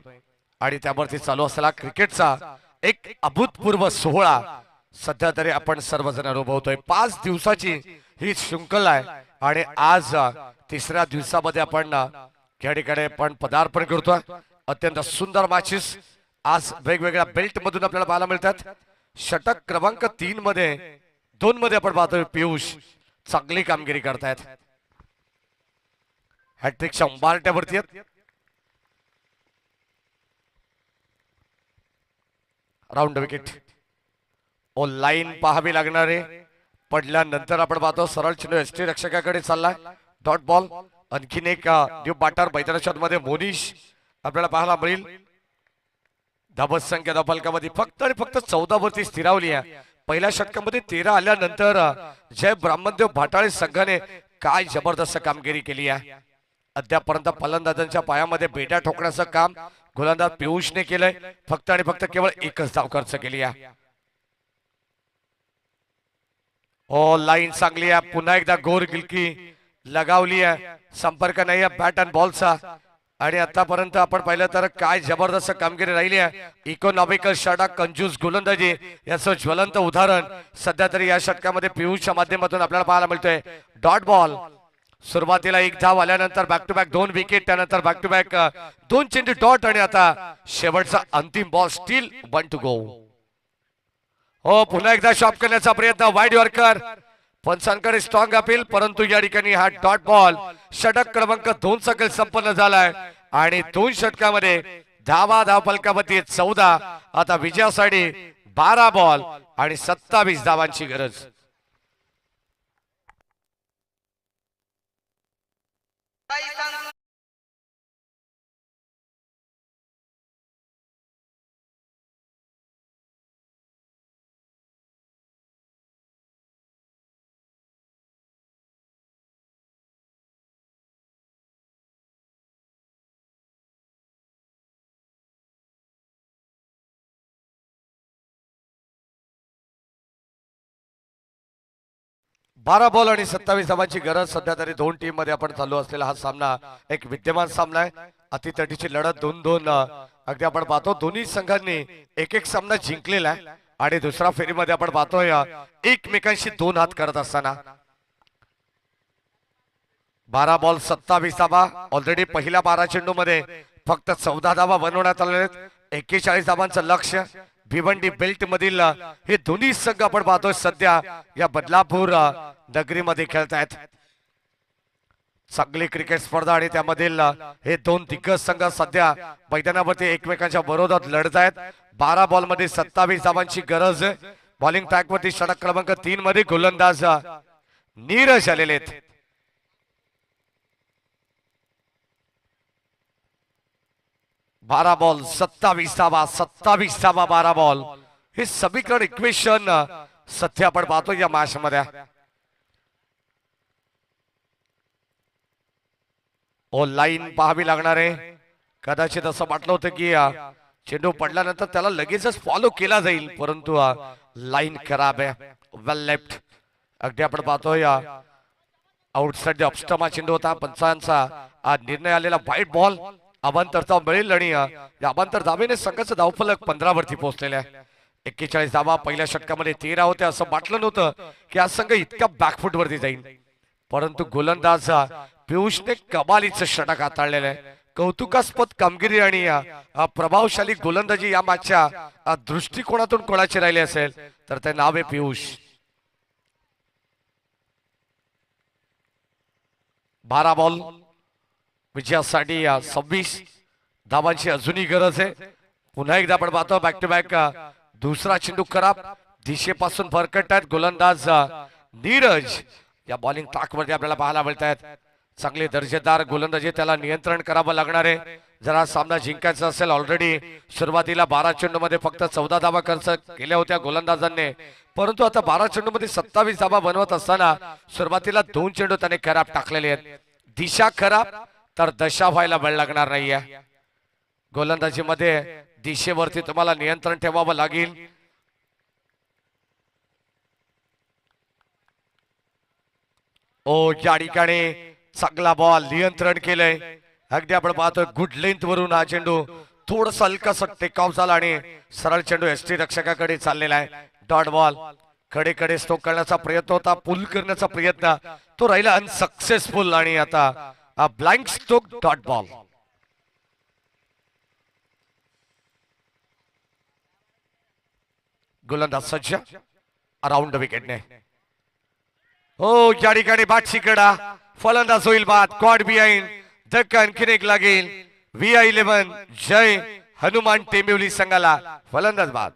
आणि त्यावरती चालू असलेला क्रिकेटचा एक अभूतपूर्व सोहळा सध्या तरी आपण सर्वजण अनुभवतोय. 5 दिवसाची ही शृंखला आहे आणि आज 3ऱ्या दिवसामध्ये आपण या ठिकाणी आपण पदार्पण करतोय. अत्यंत सुंदर मॅचेस आज वेगवेगळ्या बेल्ट मधून आपल्याला पाहायला मिळतात. षटक क्रमांक 2 मध्ये आपण पाहतोय पियुष चांगली कामगिरी करतायत. हॅट्रिकच्या उंबारट्यावरती आहेत. Round wicket. ओ लाईन पाहावी लागणार आहे. पडल्यानंतर आपण पाहतो सरळ चेंडू एसटी रक्षकाकडे चाललाय. Dot ball. आणखीन एक न्यू बॅटर मैदानाच्या मध्ये मोनिश आपल्याला पाहायला मिळेल. धाबत संख्या धावफलकामध्ये फक्त आणि फक्त 14 वरती स्थिरावली आहे. पहिल्या षटकामध्ये 13 आल्यानंतर जय ब्राह्मणदेव भाटाळे संघाने काय जबरदस्त कामगिरी केली आहे. अद्यापर्यंत फलंदाजांच्या पायामध्ये बेड्या ठोकण्याचं काम गोलंदाज पियुषने केलंय. फक्त आणि फक्त केवळ एकच धाव खर्च केली आहे. ओ लाईन चांगली आहे. पुन्हा एकदा गोर गिलकी लगावली आहे. संपर्क नाही आहे बॅट अँड बॉलचा. आणि आतापर्यंत आपण पाहिलं तर काय जबरदस्त कामगिरी राहिली आहे. इकॉनॉमिकल षटक कंजूस गोलंदाजी याचं ज्वलंत उदाहरण सध्या तरी या षटकामध्ये पियुषच्या माध्यमातून आपल्याला पाहायला मिळतोय. Dot ball. सुरुवातीला एक धाव आल्यानंतर बॅक टू बॅक 2 विकेट. त्यानंतर बॅक टू बॅक 2 चेंडू डॉट. आणि आता शेवटचा अंतिम बॉल स्टील 1 टू गो. हो पुन्हा एकदा शॉप करण्याचा प्रयत्न. Wide yorker. पंचांकडे स्ट्रॉंग अपील. परंतु या ठिकाणी हा डॉट बॉल षटक क्रमांक 2 चा खेळ संपन्न झालाय. आणि 2 षटकामध्ये धाव फलकावरती 14. आता विजयासाठी 12 बॉल आणि 27 धावांची गरज. बारा बॉल आणि 27 धावांची गरज. सध्या तरी 2 टीम मध्ये आपण चालू असलेला हा सामना एक विद्यमान सामना आहे. अतितटीची लढत 2-2 अगदी आपण पाहतो. दोन्ही संघांनी एक सामना जिंकलेला आहे. आणि दुसरा फेरीमध्ये आपण पाहतोय एकमेकांशी 2 हात करत असताना. 12 बॉल 27 धावा. ऑलरेडी पहिल्या 12 चेंडू मध्ये फक्त 14 धावा बनवण्यात आलेल्या आहेत. 41 धावांचं लक्ष्य. भिवंडी बेल्ट मधील हे दोन्ही संघ आपण पाहतोय सध्या या बदलापूर नगरीमध्ये खेळतायत. चांगली क्रिकेट स्पर्धा आणि त्यामधील हे 2 दिग्गज संघ सध्या मैदानावरती एकमेकांच्या विरोधात लढत आहेत. 12 बॉल मध्ये 27 धावांची गरज. बॉलिंग ट्रॅक वरती षटक क्रमांक 3 मध्ये गोलंदाज नीरज आलेले आहेत. बारा बॉल 27 धावा. 27 धावा 12 बॉल. हे समीकरण इक्वेशन सध्या आपण पाहतो या मॅच मध्ये. ओ लाईन पाहावी लागणार आहे. कदाचित असं वाटलं होतं की चेंडू पडल्यानंतर त्याला लगेचच फॉलो केला जाईल. परंतु लाईन खराब आहे. वेल लेफ्ट. अगदी आपण पाहतोय आउटसाइड ऑफस्टमा चेंडू होता. पंचांचा निर्णय आलेला वाईट बॉल. अवांतर धाव मिळेल. आणि या अवांतर धावेने संघाचं धावफलक 15 वरती पोहोचलेले आहे. 41 धावा. पहिल्या षटकामध्ये 13 होते. असं वाटलं नव्हतं की हा संघ इतका बॅकफुट वरती जाईल. परंतु गोलंदाज पियुषने कमालीचं षटक हाताळलेलं आहे. कौतुकास्पद कामगिरी आणि प्रभावशाली गोलंदाजी या मॅचच्या दृष्टिकोनातून कोणाची राहिली असेल तर ते नाव आहे पियुष. 12 बॉल विजयासाठी 26 धावांची अजूनही गरज आहे. पुन्हा एकदा आपण पाहतो बॅक टू बॅक दुसरा चेंडू खराब. दिशेपासून भरकट आहेत गोलंदाज नीरज. या बॉलिंग ट्रॅक वरती आपल्याला पाहायला मिळत आहेत. चांगले दर्जेदार गोलंदाजी. त्याला नियंत्रण करावं लागणार आहे जर हा सामना जिंकायचा असेल. ऑलरेडी सुरुवातीला 12 चेंडू मध्ये फक्त 14 धावा खर्च केल्या होत्या गोलंदाजांनी. परंतु आता 12 चेंडू मध्ये 27 धावा बनवत असताना सुरुवातीला 2 चेंडू त्याने खराब टाकलेले आहेत. दिशा खराब तर दशा व्हायला वेळ लागणार नाहीये. गोलंदाजी मध्ये दिशेवरती तुम्हाला नियंत्रण ठेवावं लागेल. ओ या ठिकाणी चांगला बॉल नियंत्रण केलंय. अगदी आपण पाहतोय गुड लेंथ वरून हा चेंडू थोडस हलकासा टेक ऑफ झाला आणि सरळ चेंडू एसटी रक्षकाकडे चाललेला आहे. Dot ball. कडे स्टोक करण्याचा प्रयत्न होता. पुल करण्याचा प्रयत्न तो राहिला अनसक्सेसफुल. आणि आता ब्लाइंड स्ट्रोक डॉट बॉल. गोलंदाज सज्ज. अराउंड विकेटने हो या ठिकाणी बादशी कडा फलंदाज होईल बाद क्वाड बिहाइंड धक्का आणखीन एक लागेल VI11 जय हनुमान टेंबिवली संघाला फलंदाज बाद.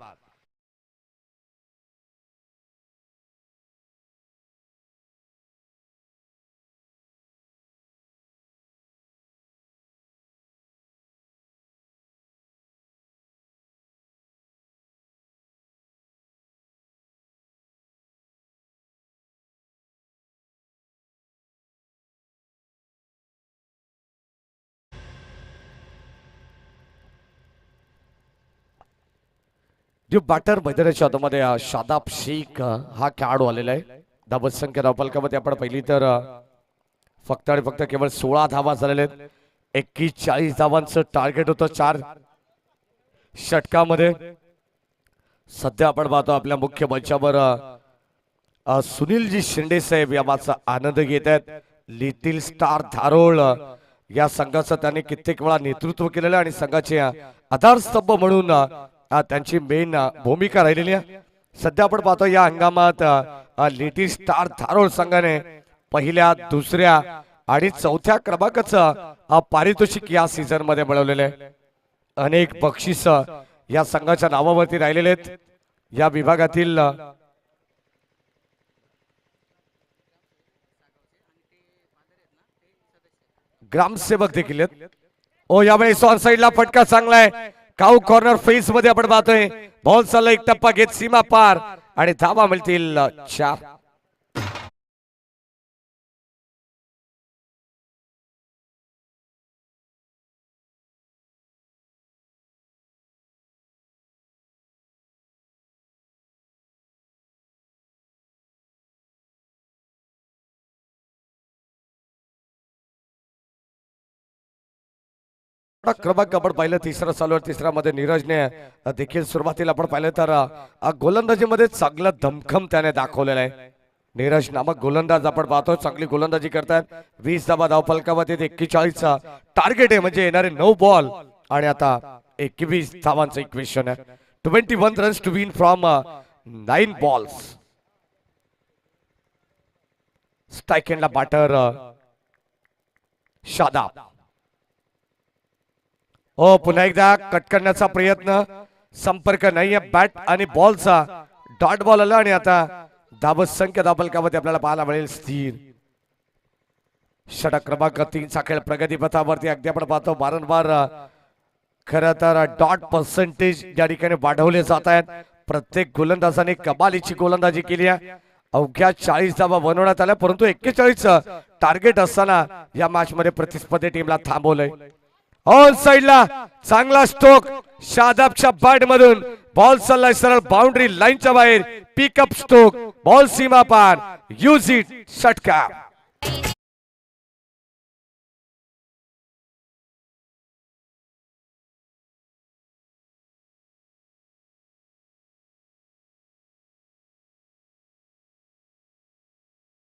जो बॅटर मैदानाच्या आतमध्ये शादाब शेख हा खेळाडू आलेला आहे. धावत संख्या धावफलकामध्ये आपण पहिली तर फक्त आणि फक्त केवळ 16 धावा झालेल्या आहेत. 41 धावांचं टार्गेट होतं 4 षटकामध्ये. सध्या आपण पाहतो आपल्या मुख्य मंचावर सुनीलजी शिंदे साहेब या बाचा आनंद घेत आहेत. लिटिल स्टार धारोळ या संघाचं त्यांनी कित्येक वेळा नेतृत्व केलेलं आणि संघाचे आधारस्तंभ म्हणून त्यांची मेन भूमिका राहिलेली आहे. सध्या आपण पाहतो या हंगामात लिटिल स्टार धारोळ संघाने पहिल्या दुसऱ्या आणि चौथ्या क्रमांकाचं पारितोषिक या सीझन मध्ये मिळवलेले आहे. अनेक बक्षीस या संघाच्या नावावरती राहिलेले आहेत. या विभागातील ग्रामसेवक देखील आहेत. ओ यावेळी ऑन साइडला फटका चांगला आहे. काऊ कॉर्नर फेस मध्ये आपण पाहतोय बॉल चालला एक टप्पा घेत सीमा पार आणि धावा मिळतील 4. क्रमांक आपण पाहिलं तिसरा चालू आहे. तिसरा मध्ये नीरजने देखील सुरुवातीला आपण पाहिलं तर गोलंदाजीमध्ये चांगलं दमखम त्याने दाखवलेलं आहे. नीरज नामक गोलंदाज आपण पाहतो चांगली गोलंदाजी करतात. 20 धावा धावफलकामध्ये 41 टार्गेट आहे म्हणजे येणारे 9 बॉल आणि आता 21 धावांचं इक्वेशन आहे. 21 runs to win from 9 balls. Strike एंडला बॅटर शादाब. हो पुन्हा एकदा कट करण्याचा प्रयत्न संपर्क नाहीये बॅट आणि बॉलचा. डॉट बॉल आला आणि आता धावत संख्या धावफलकामध्ये आपल्याला पाहायला मिळेल स्थिर. षटक क्रमांक 3 चा खेळ प्रगतीपथावरती अगदी आपण पाहतो वारंवार खर तर डॉट पर्सेंटेज या ठिकाणी वाढवले जात आहेत. प्रत्येक गोलंदाजाने कमालीची गोलंदाजी केली आहे. अवघ्या 40 धावा बनवण्यात आल्या परंतु 41 टार्गेट असताना या मॅच मध्ये प्रतिस्पर्धी टीमला थांबवलंय. ऑन साइडला चांगला स्ट्रोक शादाबच्या बॅट मधून बॉल चाललाय सरळ बाउंड्री लाईनच्या बाहेर. पिकअप स्ट्रोक बॉल सीमा पार. यूज इट षटकार.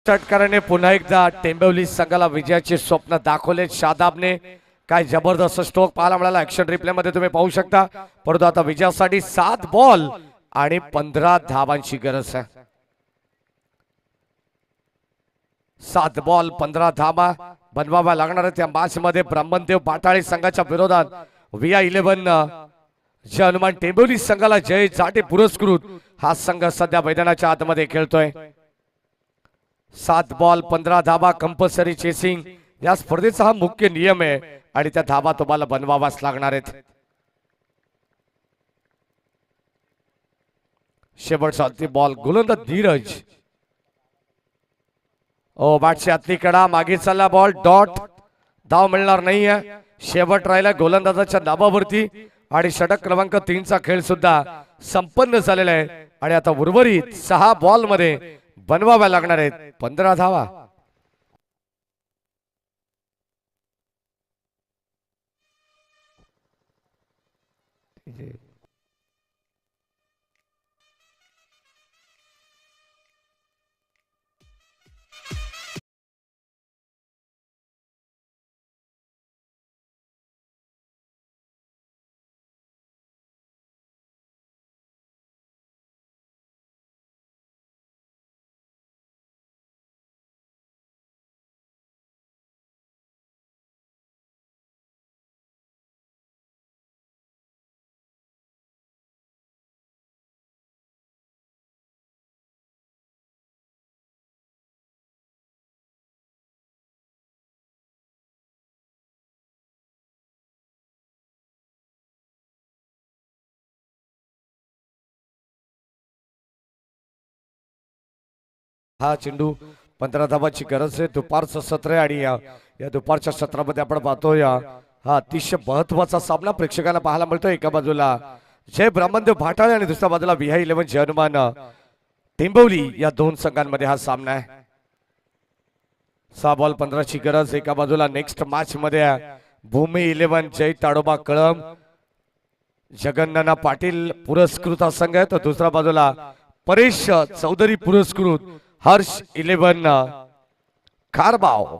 षटकाराने पुन्हा एकदा टेंबिवली संघाला विजयाचे स्वप्न दाखवले. शादाबने काय जबरदस्त स्ट्रोक पाहायला मिळाला. ऍक्शन रिप्ले मध्ये तुम्ही पाहू शकता. परंतु आता विजयासाठी 7 बॉल आणि 15 धावांची गरज आहे. 7 बॉल 15 धावा बनवाव्या लागणार आहे त्या मॅच मध्ये. ब्रह्मदेव बाटाळी संघाच्या विरोधात VI11 जे हनुमान टेंबिवली संघाला जय जाटे पुरस्कृत हा संघ सध्या मैदानाच्या आतमध्ये खेळतोय. 7 बॉल 15 धावा कंपल्सरी चेसिंग या स्पर्धेचा हा मुख्य नियम आहे आणि त्या धावा तुम्हाला बनवावाच लागणार आहेत. शेवटचा बॉल गोलंदाज धीरज. ओ बॅटची आतली कडा मागे चालला बॉल डॉट. धाव मिळणार नाहीये. शेवट राहिला गोलंदाजाच्या नावावरती आणि षटक क्रमांक 3 चा खेळ सुद्धा संपन्न झालेला आहे आणि आता उर्वरित 6 बॉल मध्ये बनवाव्या लागणार आहेत 15 धावा. हा चेंडू 15 धावांची गरज आहे. दुपारचं सत्र आहे आणि या दुपारच्या सत्रामध्ये आपण पाहतोय हा अतिशय महत्वाचा सामना प्रेक्षकांना पाहायला मिळतोय. एका बाजूला जय ब्राह्मणदेव भाटाळे आणि दुसऱ्या बाजूला विहाय 11 जय हनुमान टेंबवली या दोन संघांमध्ये हा सामना आहे. 6 बॉल 15 ची गरज. एका बाजूला नेक्स्ट मॅच मध्ये भूमी 11 जय ताडोबा कळम जगन्नाना पाटील पुरस्कृत हा संघ आहे. तर दुसऱ्या बाजूला परेश चौधरी पुरस्कृत हर्ष 11 खारबाव.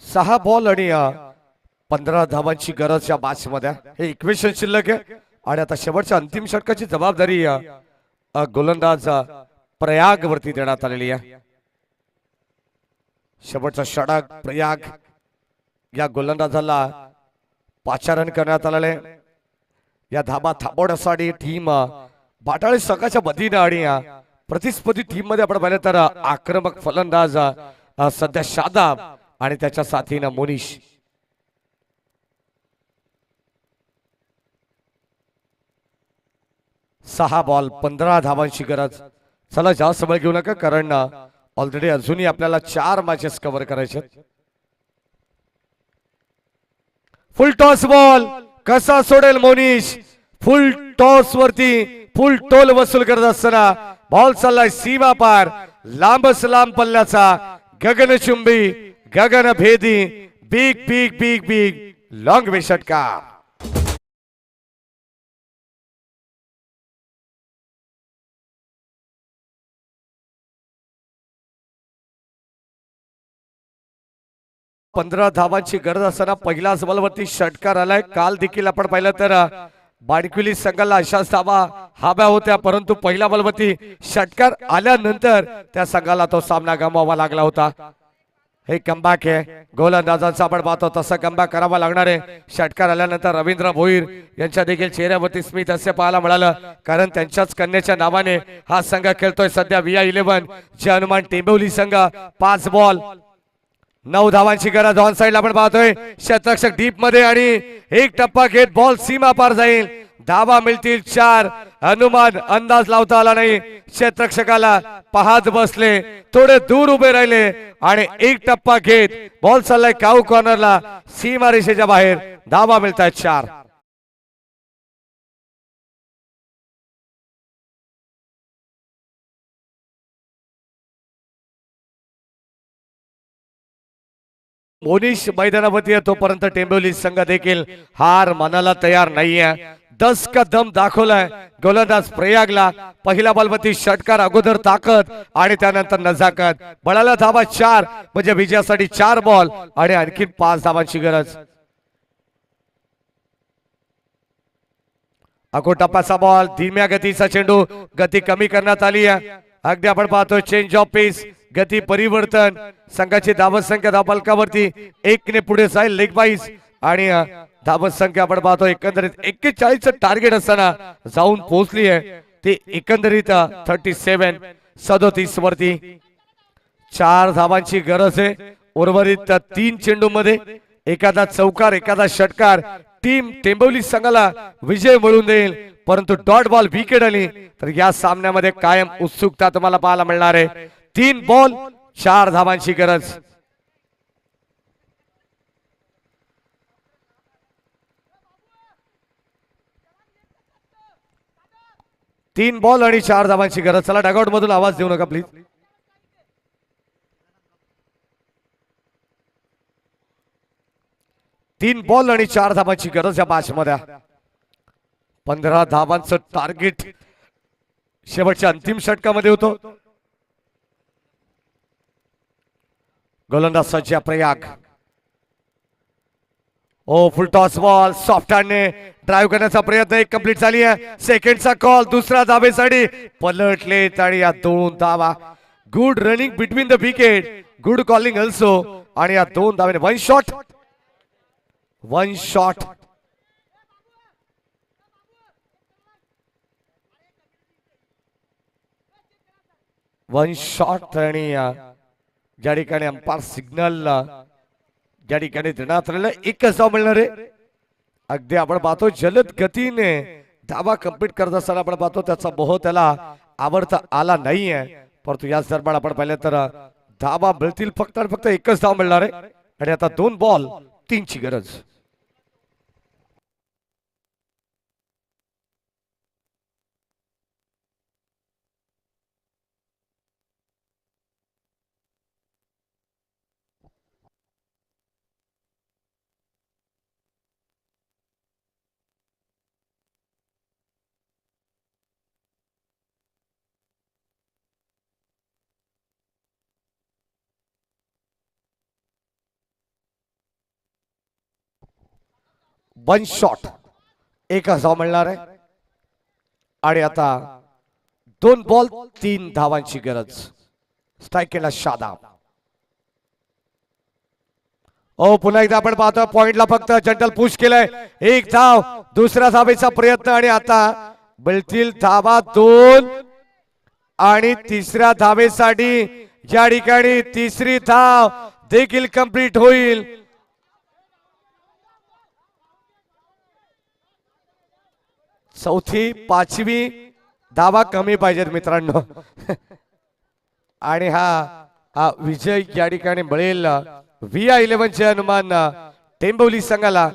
सहा बॉल आणि 15 धावांची गरज या मॅच मध्ये. हे इक्वेशन शिल्लक आहे आणि आता शेवटच्या अंतिम षटकाची जबाबदारी गोलंदाज प्रयाग वरती देण्यात आलेली आहे. शेवटचा षटक प्रयाग या गोलंदाजाला पाचारण करण्यात आलेले. या धाबा थांबवण्यासाठी टीम भाटाळे संघाच्या वतीने आणि प्रतिस्पर्धी टीम मध्ये आपण पाहिलं तर आक्रमक फलंदाज सध्या शादाब आणि त्याच्या साथीनं मोनिश. सहा बॉल 15 धावांची गरज. चला जास्त वेळ घेऊ नका कारण ऑलरेडी अजूनही आपल्याला 4 मॅचेस कव्हर करायचे. फुल टॉस बॉल कसा सोडेल मोनिश. फुल टॉस वरती फुल टोल वसूल करत असताना बॉल चाललाय सीमा पार. लांबच लांब पल्ल्याचा गगनचुंबी गगनभेदी big big big big long वे षटकार. पंधरा धावांची गरज असताना पहिल्याच बॉलवरती षटकार आलाय. काल देखील आपण पाहिलं तर बाडकुली संघाला अशाच धावा हव्या होत्या परंतु पहिल्या बॉलवरती षटकार आल्यानंतर त्या संघाला तो सामना गमवावा लागला होता. हे कमबॅक आहे गोलंदाजांचा. आपण पाहतो तसा कमबॅक करावा लागणार आहे. षटकार आल्यानंतर रवींद्र भोईर यांच्या देखील चेहऱ्यावरती स्मित असे पाहायला मिळालं कारण त्यांच्याच कन्याच्या नावाने हा संघ खेळतोय सध्या विया 11 जे हनुमान टेंबवली संघ. 5 बॉल 9 धावांची गरज. ऑन साइड आपण पाहतोय क्षेत्ररक्षक डीप मध्ये आणि एक टप्पा घेत बॉल सीमा पार जाईल. धावा मिळतील 4. हनुमान अंदाज लावता आला नाही. क्षेत्ररक्षकाला पाहत बसले थोडे दूर उभे राहिले आणि एक टप्पा घेत बॉल चाललाय काऊ कॉर्नरला सीमा रेषेच्या बाहेर. धावा मिळतात 4. मोनिश मैदानावरती तोपर्यंत टेंबवली संघ देखील हार मानायला तयार नाहीये. 10 का दम दाखवलाय गोलंदाज प्रयागला. पहिल्या बॉलवरती षटकार अगोदर ताकद आणि त्यानंतर नजाकत. बळाला धावा 4 म्हणजे विजयासाठी 4 बॉल आणि आणखी 5 धावांची गरज. अकोटप्पाचा बॉल धीम्या गतीचा चेंडू. गती कमी करण्यात आली आहे. अगदी आपण पाहतो चेंज ऑफ पेस गती परिवर्तन. संघाची धावत संख्या धावफलकावरती 1 ने पुढे जाईल लेग वाईज आणि धावत संख्या आपण पाहतो एकंदरीत 41 टार्गेट असताना जाऊन पोहोचली आहे ती एकंदरीत 37 वरती. 4 धावांची गरज आहे. उर्वरित 3 चेंडू मध्ये एखादा चौकार एखादा षटकार टीम टेंबवली संघाला विजय मिळवून देईल परंतु डॉट बॉल विकेट आली तर या सामन्यामध्ये कायम उत्सुकता तुम्हाला पाहायला मिळणार आहे. 3 बॉल 4 धावांची गरज. तीन बॉल आणि 4 धावांची गरज. चला डगआउट मधून आवाज देऊ नका प्लीज. तीन बॉल आणि 4 धावांची गरज या मॅच मध्ये. 15 धावांचं टार्गेट शेवटच्या अंतिम षटकामध्ये होतो. गोलंदाज सज्ज प्रयाग. ओ फुल टॉस बॉल सॉफ्ट हँडने ड्राइव्ह करण्याचा प्रयत्न. एक कंप्लीट झाली आहे. सेकंडचा कॉल दुसऱ्या धावेसाठी पलटले आणि या 2 धावा. Good running between the wicket good calling also आणि या 2 धावेने 1 शॉट 1 शॉट. वन शॉट आणि ज्या ठिकाणी अंपायर सिग्नल ज्या ठिकाणी देण्यात आलेलं एकच धाव मिळणार आहे. अगदी आपण पाहतो जलद गतीने धावा कंप्लीट करत असताना आपण पाहतो त्याचा मोह त्याला आवडता आला नाहीये, परंतु याच दरम्यान आपण पाहिलं तर धावा मिळतील फक्त आणि फक्त एकच धाव मिळणार आहे. आणि आता 2 बॉल 3 ची गरज. वन शॉट एकच धाव मिळणार आहे. आणि आता 2 बॉल 3 धावांची गरज. स्ट्राईक केला शादाब. ओ पुन्हा एकदा आपण पाहतो पॉइंटला फक्त जंटल पुश केलंय. एक धाव, दुसऱ्या धावेचा प्रयत्न आणि आता मिळतील धावा 2 आणि तिसऱ्या धावेसाठी या ठिकाणी तिसरी धाव देखील कंप्लीट होईल. चौथी 5वी धावा कमी पाहिजेत मित्रांनो. आणि हा विजय या ठिकाणी मिळेल VI11 चे हनुमान टेंबवली संघाला.